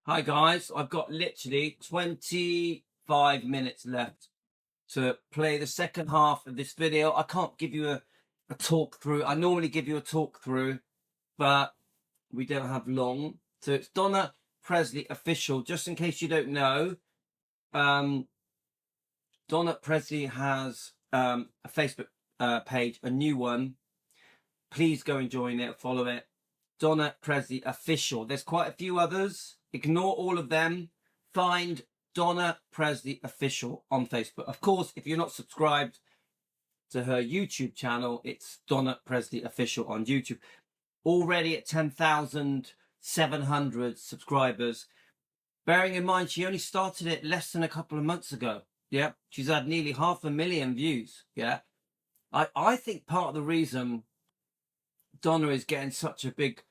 Hi guys, I've got literally 25 minutes left to play the second half of this video. I can't give you a talk through. I normally give you a talk through, but we don't have long. So it's Donna Presley official. Just in case you don't know, Donna Presley has a Facebook page, a new one. Please go and join it, follow it. Donna Presley official. There's quite a few others. Ignore all of them. Find Donna Presley official on Facebook. Of course, if you're not subscribed to her YouTube channel, it's Donna Presley official on YouTube. Already at 10,700 subscribers. Bearing in mind, she only started it less than a couple of months ago. Yeah, she's had nearly 500,000 views. Yeah, I think part of the reason Donna is getting such a big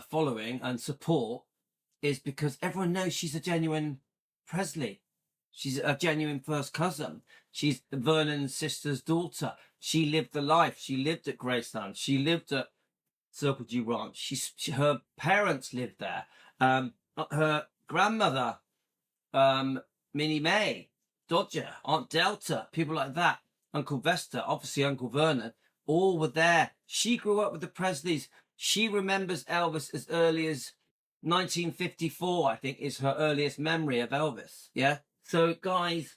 following and support is because everyone knows she's a genuine Presley. She's a genuine first cousin. She's Vernon's sister's daughter. She lived the life. She lived at Graceland. She lived at Circle G Ranch. Her parents lived there. Her grandmother, Minnie Mae, Dodger, Aunt Delta, people like that. Uncle Vesta, obviously Uncle Vernon, all were there. She grew up with the Presleys. She remembers Elvis as early as 1954, I think, is her earliest memory of Elvis. Yeah. So guys,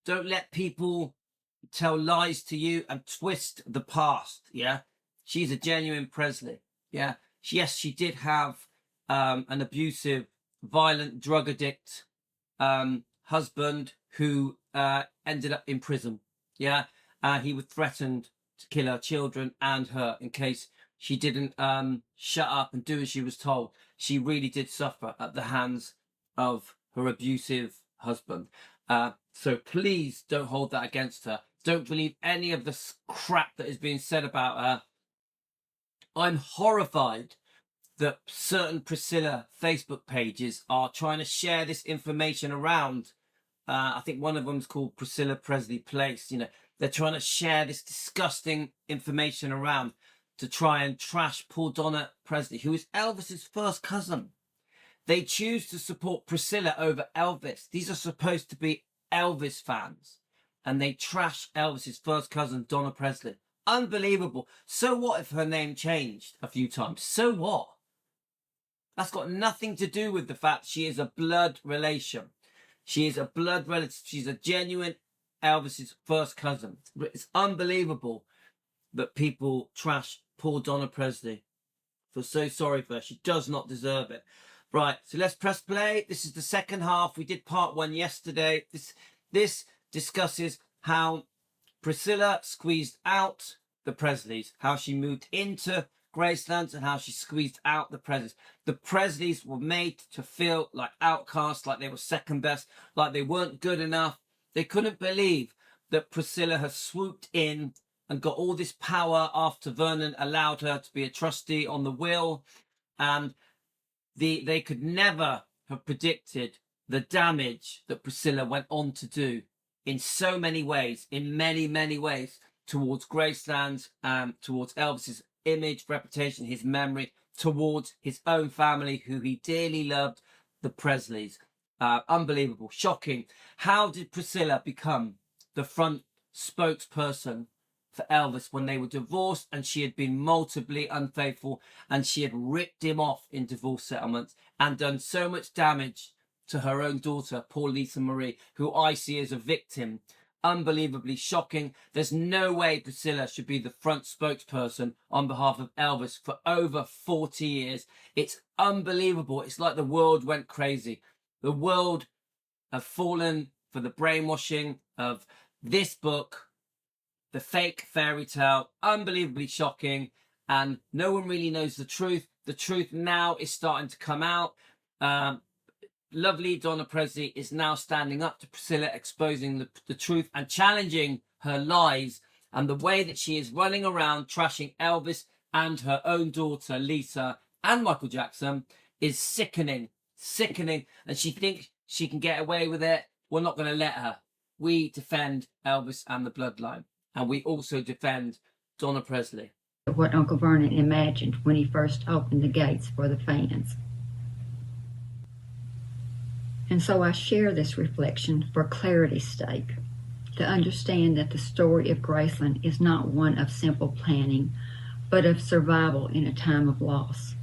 don't let people tell lies to you and twist the past. Yeah. She's a genuine Presley. Yeah. Yes, she did have an abusive, violent, drug addict husband who ended up in prison. Yeah. He was threatened to kill her children and her in case she didn't shut up and do as she was told. She really did suffer at the hands of her abusive husband. So please don't hold that against her. Don't believe any of the crap that is being said about her. I'm horrified that certain Priscilla Facebook pages are trying to share this information around. I think one of them is called Priscilla Presley Place. You know, they're trying to share this disgusting information around to try and trash poor Donna Presley, who is Elvis's first cousin. They choose to support Priscilla over Elvis. These are supposed to be Elvis fans, and they trash Elvis's first cousin, Donna Presley. Unbelievable. So what if her name changed a few times? So what? That's got nothing to do with the fact she is a blood relation. She is a blood relative. She's a genuine Elvis's first cousin. It's unbelievable that people trash poor Donna Presley. I feel so sorry for her. She does not deserve it. Right, so let's press play. This is the second half. We did part one yesterday. This discusses how Priscilla squeezed out the Presleys, how she moved into Graceland and how she squeezed out the Presleys. The Presleys were made to feel like outcasts, like they were second best, like they weren't good enough. They couldn't believe that Priscilla had swooped in and got all this power after Vernon allowed her to be a trustee on the will. And they could never have predicted the damage that Priscilla went on to do in so many ways, in many, many ways, towards Graceland, towards Elvis's image, reputation, his memory, towards his own family, who he dearly loved, the Presleys. Unbelievable, shocking. How did Priscilla become the front spokesperson for Elvis when they were divorced and she had been multiply unfaithful and she had ripped him off in divorce settlements and done so much damage to her own daughter, poor Lisa Marie, who I see as a victim? Unbelievably shocking. There's no way Priscilla should be the front spokesperson on behalf of Elvis for over 40 years. It's unbelievable. It's like the world went crazy. The world have fallen for the brainwashing of this book, the fake fairy tale. Unbelievably shocking, and no one really knows the truth. The truth now is starting to come out. Lovely Donna Presley is now standing up to Priscilla, exposing the truth and challenging her lies, and the way that she is running around trashing Elvis and her own daughter Lisa and Michael Jackson is sickening, and she thinks she can get away with it. We're not going to let her. We defend Elvis and the bloodline, and we also defend Donna Presley. What Uncle Vernon imagined when he first opened the gates for the fans. And so I share this reflection for clarity's sake, to understand that the story of Graceland is not one of simple planning, but of survival in a time of loss.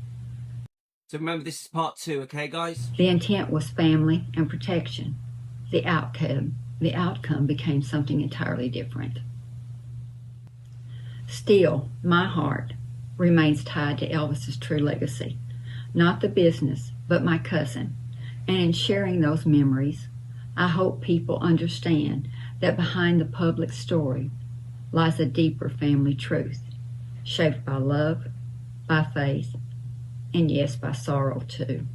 So remember, this is part 2, okay, guys? The intent was family and protection. The outcome became something entirely different. Still, my heart remains tied to Elvis's true legacy, not the business, but my cousin. And in sharing those memories, I hope people understand that behind the public story lies a deeper family truth, shaped by love, by faith, and yes, by sorrow too.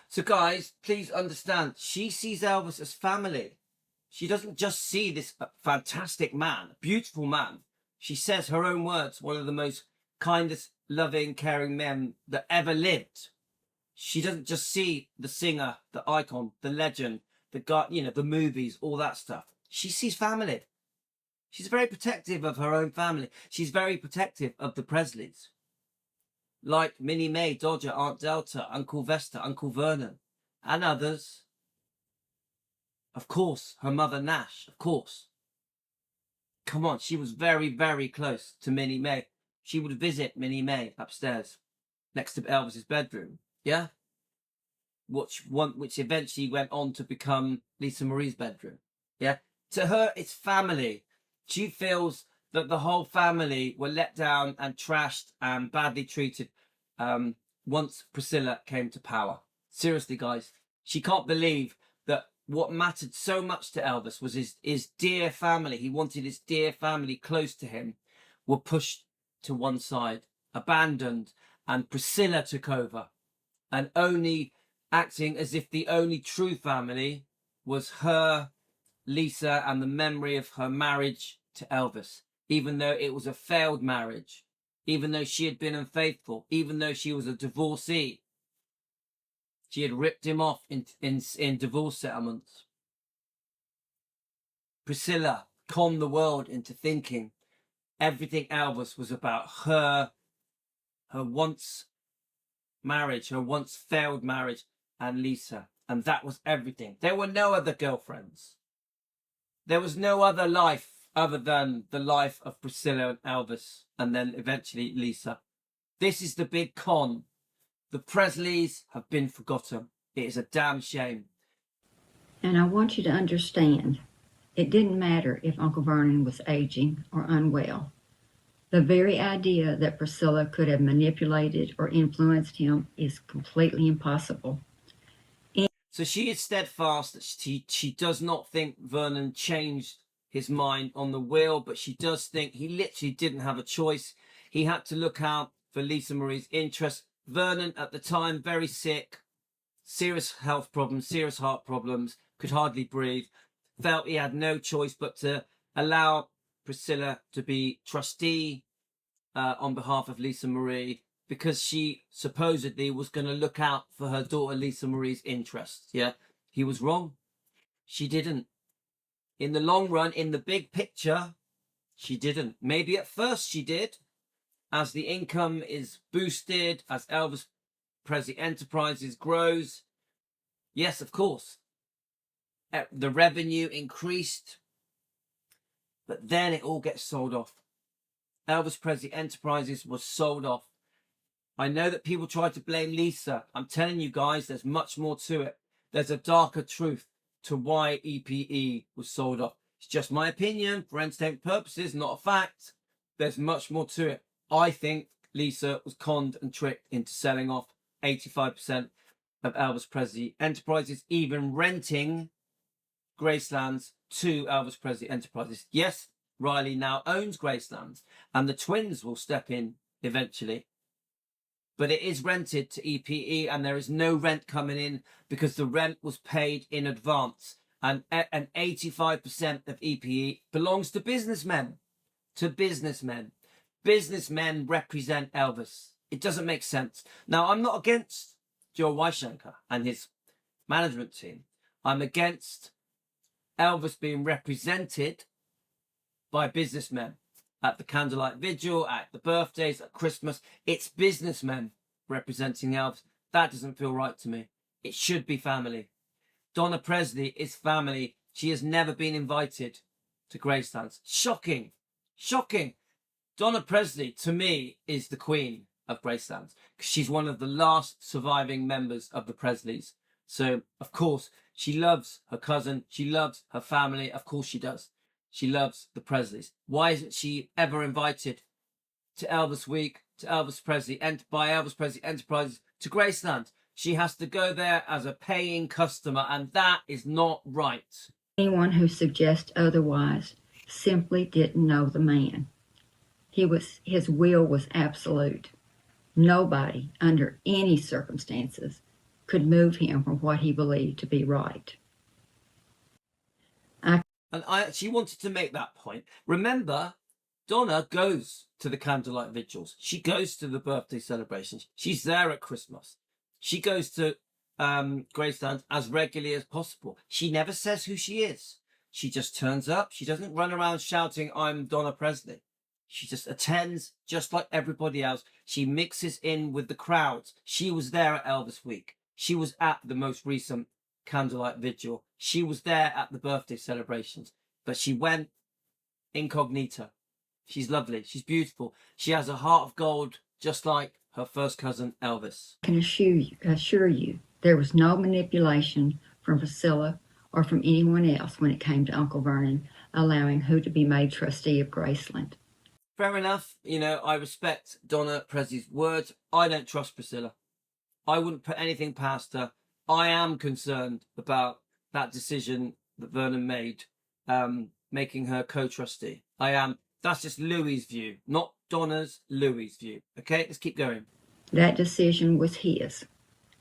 So guys, please understand, she sees Elvis as family. She doesn't just see this fantastic man, beautiful man. She says her own words, one of the most kindest, loving, caring men that ever lived. She doesn't just see the singer, the icon, the legend, the guy, you know, the movies, all that stuff. She sees family. She's very protective of her own family. She's very protective of the Presleys. Like Minnie Mae, Dodger, Aunt Delta, Uncle Vesta, Uncle Vernon, and others. Of course, her mother Nash, of course. Come on, she was very, very close to Minnie Mae. She would visit Minnie Mae upstairs, next to Elvis's bedroom. Yeah? Which eventually went on to become Lisa Marie's bedroom. Yeah? To her, it's family. She feels that the whole family were let down and trashed and badly treated once Priscilla came to power. Seriously, guys, she can't believe that what mattered so much to Elvis was his dear family. He wanted his dear family close to him, were pushed to one side, abandoned, and Priscilla took over, and only acting as if the only true family was her, Lisa, and the memory of her marriage to Elvis, even though it was a failed marriage, even though she had been unfaithful, even though she was a divorcee. She had ripped him off in divorce settlements. Priscilla conned the world into thinking everything Elvis was about her once marriage, her once failed marriage, and Lisa. And that was everything. There were no other girlfriends. There was no other life other than the life of Priscilla and Elvis, and then eventually Lisa. This is the big con. The Presleys have been forgotten. It is a damn shame. And I want you to understand, it didn't matter if Uncle Vernon was aging or unwell. The very idea that Priscilla could have manipulated or influenced him is completely impossible. So she is steadfast that she does not think Vernon changed his mind on the will, but she does think he literally didn't have a choice. He had to look out for Lisa Marie's interest. Vernon, at the time, very sick, serious health problems, serious heart problems, could hardly breathe, felt he had no choice but to allow Priscilla to be trustee on behalf of Lisa Marie, because she supposedly was going to look out for her daughter Lisa Marie's interests. Yeah, he was wrong. She didn't. In the long run, in the big picture, she didn't. Maybe at first she did, as the income is boosted, as Elvis Presley Enterprises grows. Yes, of course. The revenue increased, but then it all gets sold off. Elvis Presley Enterprises was sold off. I know that people try to blame Lisa. I'm telling you guys, there's much more to it. There's a darker truth to why EPE was sold off. It's just my opinion for entertainment purposes, not a fact. There's much more to it. I think Lisa was conned and tricked into selling off 85% of Elvis Presley Enterprises, even renting Gracelands to Elvis Presley Enterprises. Yes, Riley now owns Gracelands, and the twins will step in eventually. But it is rented to EPE, and there is no rent coming in because the rent was paid in advance. And 85% of EPE belongs to businessmen. To businessmen. Businessmen represent Elvis. It doesn't make sense. Now, I'm not against Joe Weishaker and his management team. I'm against Elvis being represented by businessmen at the candlelight vigil, at the birthdays, at Christmas. It's businessmen representing Elvis. That doesn't feel right to me. It should be family. Donna Presley is family. She has never been invited to Graceland's. Shocking. Shocking. Donna Presley, to me, is the queen of Graceland's because she's one of the last surviving members of the Presleys. So, of course, she loves her cousin. She loves her family. Of course she does. She loves the Presleys. Why isn't she ever invited to Elvis Week, to Elvis Presley, by Elvis Presley Enterprises, to Graceland? She has to go there as a paying customer, and that is not right. Anyone who suggests otherwise simply didn't know the man. His will was absolute. Nobody, under any circumstances, could move him from what he believed to be right. She wanted to make that point. Remember, Donna goes to the candlelight vigils. She goes to the birthday celebrations. She's there at Christmas. She goes to Graceland as regularly as possible. She never says who she is. She just turns up. She doesn't run around shouting, "I'm Donna Presley." She just attends just like everybody else. She mixes in with the crowds. She was there at Elvis Week. She was at the most recent candlelight vigil. She was there at the birthday celebrations. But she went incognito. She's lovely. She's beautiful. She has a heart of gold, just like her first cousin Elvis. I can assure you there was no manipulation from Priscilla or from anyone else when it came to Uncle Vernon allowing who to be made trustee of Graceland. Fair enough. I respect Donna Presley's words. I don't trust Priscilla. I wouldn't put anything past her. I am concerned about that decision that Vernon made, making her co-trustee. I am. That's just Louis's view, not Donna's, Louis's view. Okay, let's keep going. That decision was his,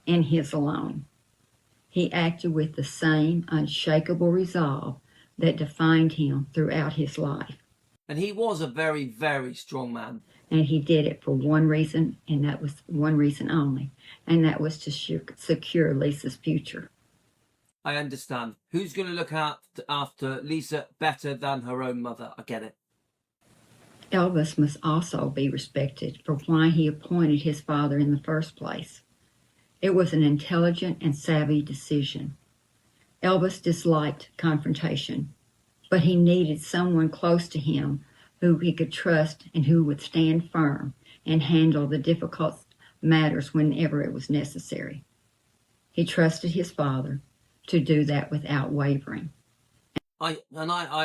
and his alone. He acted with the same unshakable resolve that defined him throughout his life. And he was a very, very strong man. And he did it for one reason, and that was one reason only, and that was to secure Lisa's future. I understand. Who's going to look after Lisa better than her own mother? I get it. Elvis must also be respected for why he appointed his father in the first place. It was an intelligent and savvy decision. Elvis disliked confrontation, but he needed someone close to him who he could trust and who would stand firm and handle the difficult matters whenever it was necessary. He trusted his father to do that without wavering. I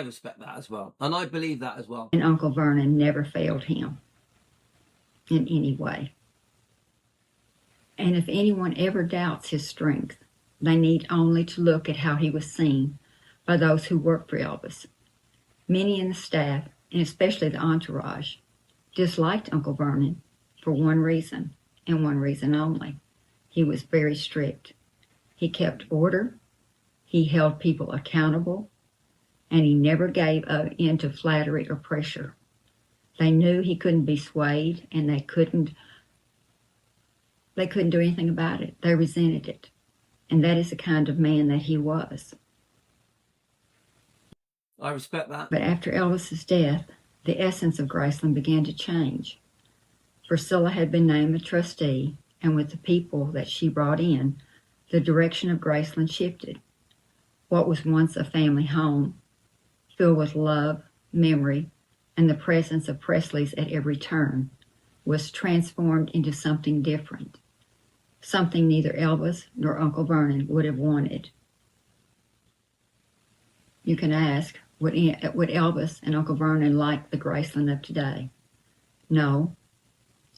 respect that as well. And I believe that as well. And Uncle Vernon never failed him in any way. And if anyone ever doubts his strength, they need only to look at how he was seen by those who worked for Elvis. Many in the staff, and especially the entourage, disliked Uncle Vernon for one reason, and one reason only. He was very strict. He kept order, he held people accountable, and he never gave in to flattery or pressure. They knew he couldn't be swayed, and they couldn't do anything about it. They resented it. And that is the kind of man that he was. I respect that. But after Elvis's death, the essence of Graceland began to change. Priscilla had been named a trustee, and with the people that she brought in, the direction of Graceland shifted. What was once a family home, filled with love, memory, and the presence of Presleys at every turn, was transformed into something different, something neither Elvis nor Uncle Vernon would have wanted. You can ask, would Elvis and Uncle Vernon like the Graceland of today? No,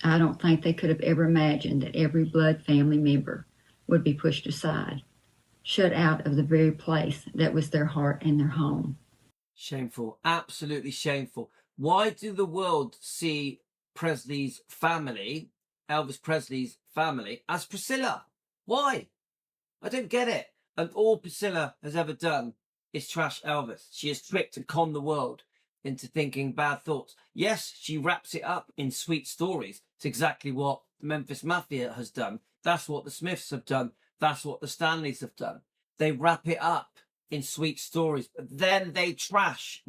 I don't think they could have ever imagined that every blood family member would be pushed aside, shut out of the very place that was their heart and their home. Shameful, absolutely shameful. Why do the world see Presley's family, Elvis Presley's family, as Priscilla? Why? I don't get it. And all Priscilla has ever done is trash Elvis. She has tricked and conned the world into thinking bad thoughts. Yes, she wraps it up in sweet stories. It's exactly what the Memphis Mafia has done. That's what the Smiths have done. That's what the Stanleys have done. They wrap it up in sweet stories, but then they trash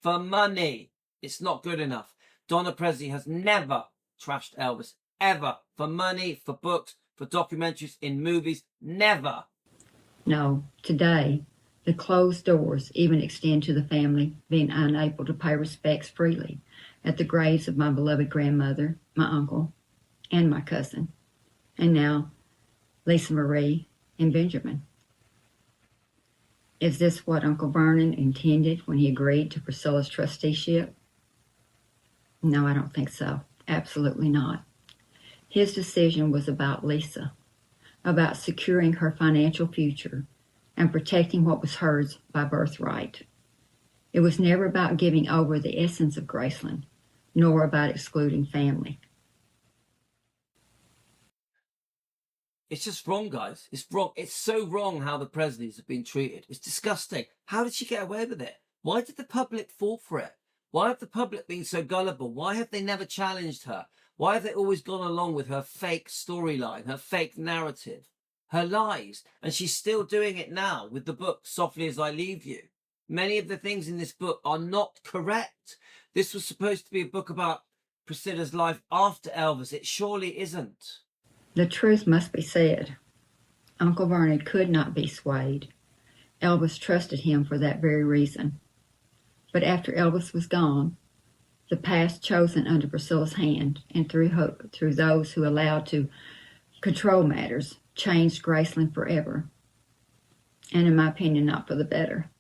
for money. It's not good enough. Donna Presley has never trashed Elvis, ever, for money, for books, for documentaries, in movies. Never. No, today, the closed doors even extend to the family being unable to pay respects freely at the graves of my beloved grandmother, my uncle, and my cousin, and now Lisa Marie and Benjamin. Is this what Uncle Vernon intended when he agreed to Priscilla's trusteeship? No, I don't think so. Absolutely not. His decision was about Lisa, about securing her financial future and protecting what was hers by birthright. It was never about giving over the essence of Graceland, nor about excluding family. It's just wrong, guys. It's wrong. It's so wrong how the Presleys have been treated. It's disgusting. How did she get away with it? Why did the public fall for it? Why have the public been so gullible? Why have they never challenged her? Why have they always gone along with her fake storyline, her fake narrative, her lies? And she's still doing it now with the book Softly as I Leave You. Many of the things in this book are not correct. This was supposed to be a book about Priscilla's life after Elvis. It surely isn't. The truth must be said. Uncle Vernon could not be swayed. Elvis trusted him for that very reason. But after Elvis was gone, the path chosen under Priscilla's hand and through those who allowed to control matters changed Graceland forever. And in my opinion, not for the better.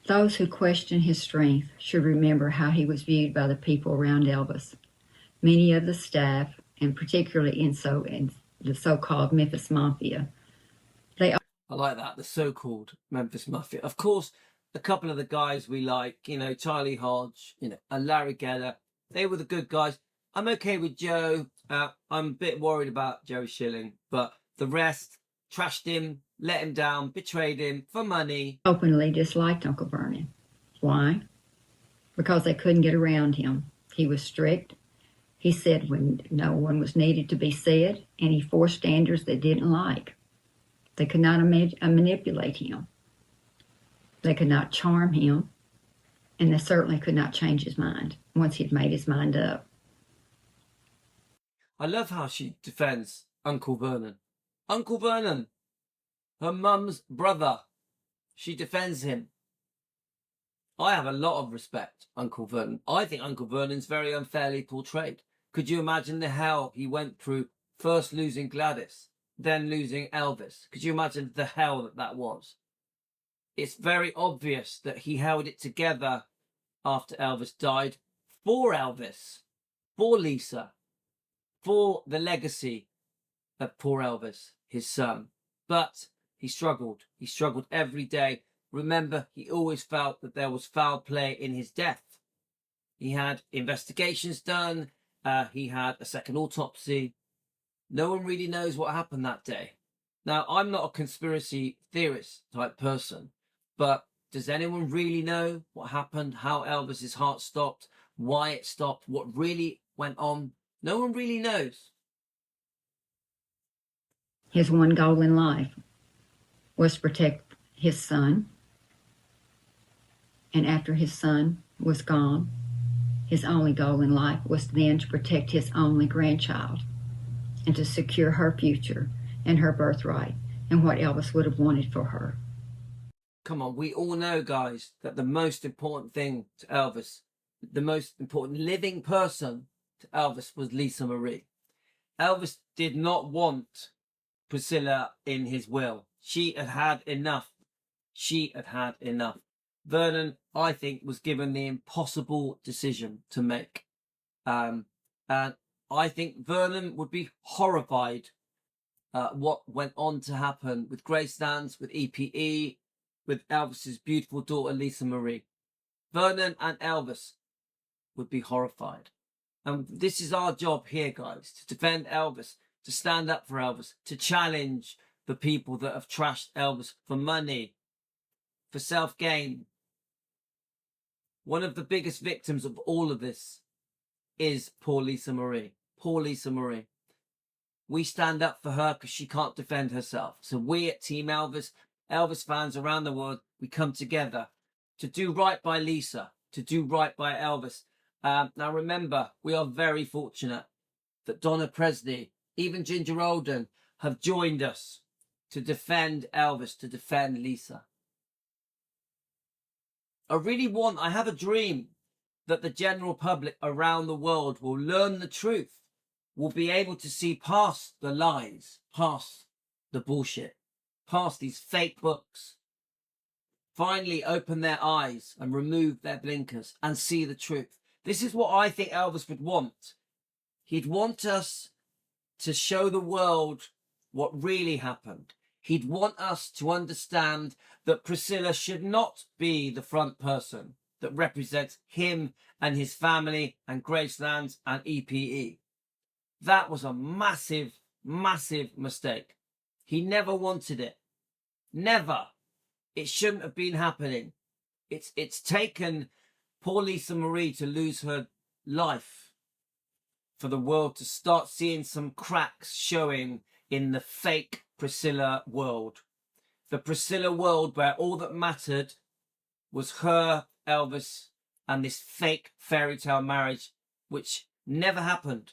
Those who question his strength should remember how he was viewed by the people around Elvis. Many of the staff, and particularly in the so-called Memphis Mafia. I like that, the so-called Memphis Mafia. Of course, a couple of the guys we like, Charlie Hodge, and Larry Geller, they were the good guys. I'm okay with Joe. I'm a bit worried about Joe Schilling, but the rest trashed him, let him down, betrayed him for money. Openly disliked Uncle Vernon. Why? Because they couldn't get around him. He was strict. He said when no one was needed to be said, and he forced standards they didn't like. They could not manipulate him. They could not charm him, and they certainly could not change his mind once he'd made his mind up. I love how she defends Uncle Vernon. Uncle Vernon, her mum's brother. She defends him. I have a lot of respect, Uncle Vernon. I think Uncle Vernon's very unfairly portrayed. Could you imagine the hell he went through, first losing Gladys, then losing Elvis? Could you imagine the hell that was? It's very obvious that he held it together after Elvis died for Elvis, for Lisa, for the legacy of poor Elvis, his son. But he struggled. He struggled every day. Remember, he always felt that there was foul play in his death. He had investigations done. He had a second autopsy. No one really knows what happened that day. Now, I'm not a conspiracy theorist type person, but does anyone really know what happened, how Elvis's heart stopped, why it stopped, what really went on? No one really knows. His one goal in life was to protect his son. And after his son was gone, his only goal in life was then to protect his only grandchild and to secure her future and her birthright and what Elvis would have wanted for her. Come on, we all know, guys, that the most important thing to Elvis, the most important living person to Elvis was Lisa Marie. Elvis did not want Priscilla in his will. She had had enough. She had had enough. Vernon, I think, was given the impossible decision to make. And I think Vernon would be horrified what went on to happen with Graceland, with EPE, with Elvis's beautiful daughter, Lisa Marie. Vernon and Elvis would be horrified. And this is our job here, guys, to defend Elvis, to stand up for Elvis, to challenge the people that have trashed Elvis for money, for self-gain. One of the biggest victims of all of this is poor Lisa Marie. Poor Lisa Marie. We stand up for her because she can't defend herself. So we at Team Elvis, Elvis fans around the world, we come together to do right by Lisa, to do right by Elvis. Now remember, we are very fortunate that Donna Presley, even Ginger Alden, have joined us to defend Elvis, to defend Lisa. I have a dream that the general public around the world will learn the truth, will be able to see past the lies, past the bullshit, past these fake books, finally open their eyes and remove their blinkers and see the truth. This is what I think Elvis would want. He'd want us to show the world what really happened. He'd want us to understand that Priscilla should not be the front person that represents him and his family and Graceland and EPE. That was a massive, massive mistake. He never wanted it. Never. It shouldn't have been happening. It's taken poor Lisa Marie to lose her life for the world to start seeing some cracks showing in the fake Priscilla world. The Priscilla world where all that mattered was her, Elvis, and this fake fairy tale marriage, which never happened.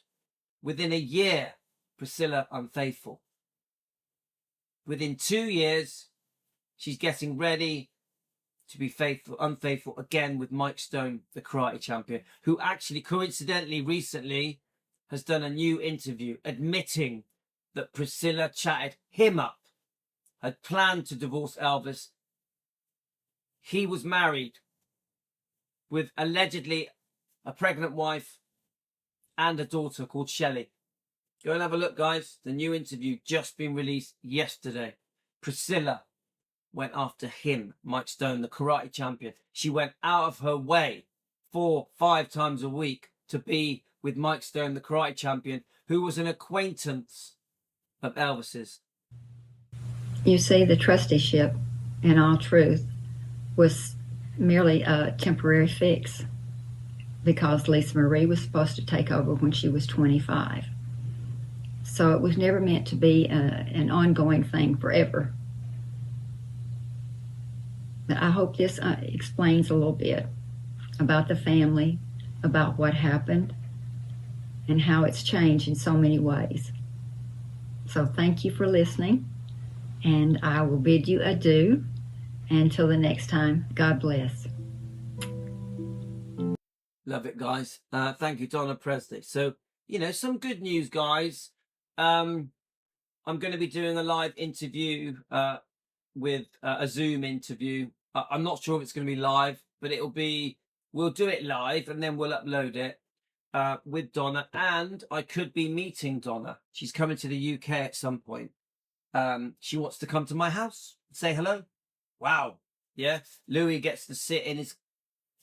Within a year, Priscilla unfaithful. Within 2 years, she's getting ready to be unfaithful again with Mike Stone, the karate champion, who actually coincidentally recently has done a new interview admitting that Priscilla chatted him up, had planned to divorce Elvis. He was married with allegedly a pregnant wife and a daughter called Shelley. Go and have a look, guys. The new interview just been released yesterday. Priscilla went after him, Mike Stone, the karate champion. She went out of her way 4-5 times a week to be with Mike Stone, the karate champion, who was an acquaintance of Elvis's. You see, the trusteeship, in all truth, was merely a temporary fix because Lisa Marie was supposed to take over when she was 25. So it was never meant to be an ongoing thing forever. But I hope this explains a little bit about the family, about what happened, and how it's changed in so many ways. So thank you for listening, and I will bid you adieu. Until the next time, God bless. Love it, guys. Thank you, Donna Presley. So, some good news, guys. I'm going to be doing a live interview with a Zoom interview. I'm not sure if it's going to be live, but we'll do it live and then we'll upload it with Donna. And I could be meeting Donna. She's coming to the UK at some point. She wants to come to my house, say hello. Wow. Yeah. Louis gets to sit in his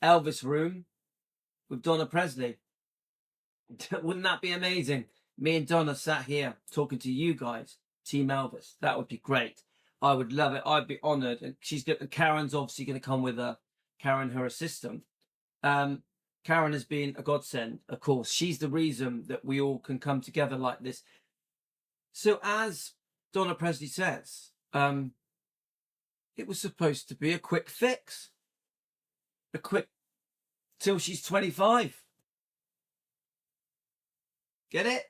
Elvis room with Donna Presley. Wouldn't that be amazing? Me and Donna sat here talking to you guys, Team Elvis. That would be great. I would love it. I'd be honoured. And Karen's obviously going to come with her. Karen, her assistant. Karen has been a godsend, of course. She's the reason that we all can come together like this. So as Donna Presley says, it was supposed to be a quick fix. Till she's 25. Get it?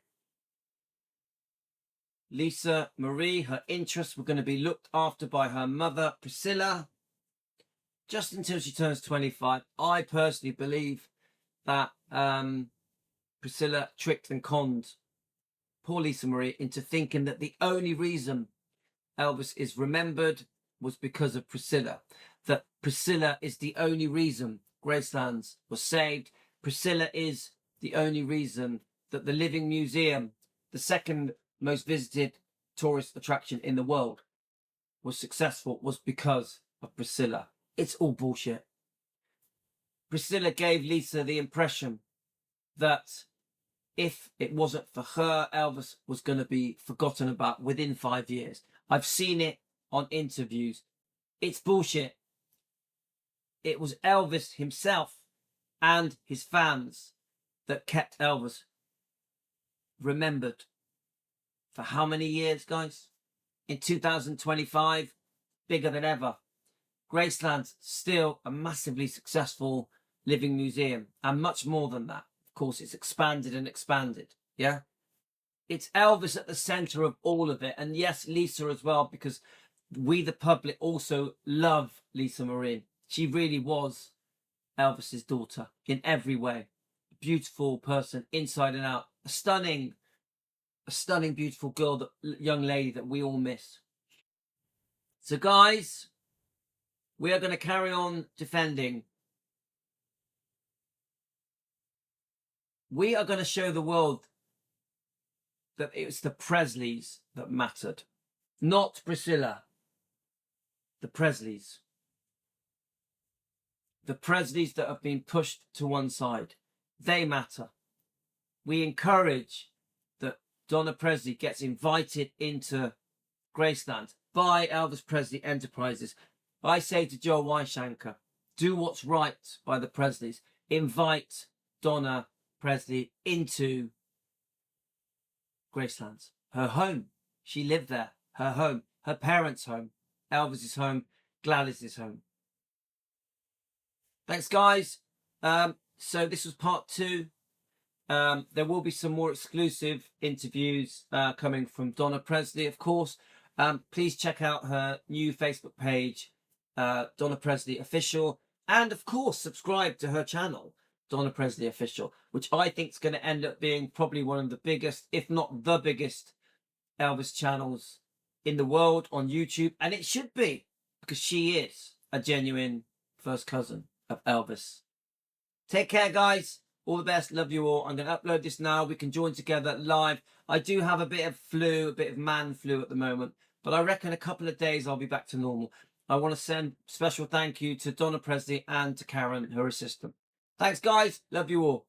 Lisa Marie, her interests were going to be looked after by her mother, Priscilla, just until she turns 25. I personally believe that Priscilla tricked and conned poor Lisa Marie into thinking that the only reason Elvis is remembered was because of Priscilla. That Priscilla is the only reason Graceland was saved. Priscilla is the only reason that the Living Museum, the second most visited tourist attraction in the world, was successful, was because of Priscilla. It's all bullshit. Priscilla gave Lisa the impression that if it wasn't for her, Elvis was going to be forgotten about within 5 years. I've seen it on interviews. It's bullshit. It was Elvis himself and his fans that kept Elvis remembered for how many years, guys? In 2025, bigger than ever. Graceland's still a massively successful living museum, and much more than that. Of course, it's expanded and expanded, yeah? it's Elvis at the center of all of it. And yes, Lisa as well, because we, the public, also love Lisa Marie. She really was Elvis's daughter in every way. A beautiful person inside and out. A stunning, beautiful girl, that young lady that we all miss. So guys, we are going to carry on defending. We are going to show the world that it was the Presleys that mattered, not Priscilla. The Presleys. The Presleys that have been pushed to one side. They matter. We encourage that Donna Presley gets invited into Graceland by Elvis Presley Enterprises. I say to Joe Weishanker, do what's right by the Presleys. Invite Donna Presley into Graceland. Her home. She lived there. Her home. Her parents' home. Elvis's home. Gladys's home. Thanks, guys. So this was part 2. There will be some more exclusive interviews coming from Donna Presley, of course. Please check out her new Facebook page, Donna Presley Official. And, of course, subscribe to her channel, Donna Presley Official, which I think is going to end up being probably one of the biggest, if not the biggest, Elvis channels in the world on YouTube. And it should be, because she is a genuine first cousin of Elvis. Take care, guys. All the best. Love you all. I'm going to upload this now. We can join together live. I do have a bit of flu, a bit of man flu at the moment, but I reckon a couple of days I'll be back to normal. I want to send special thank you to Donna Presley and to Karen, her assistant. Thanks, guys. Love you all.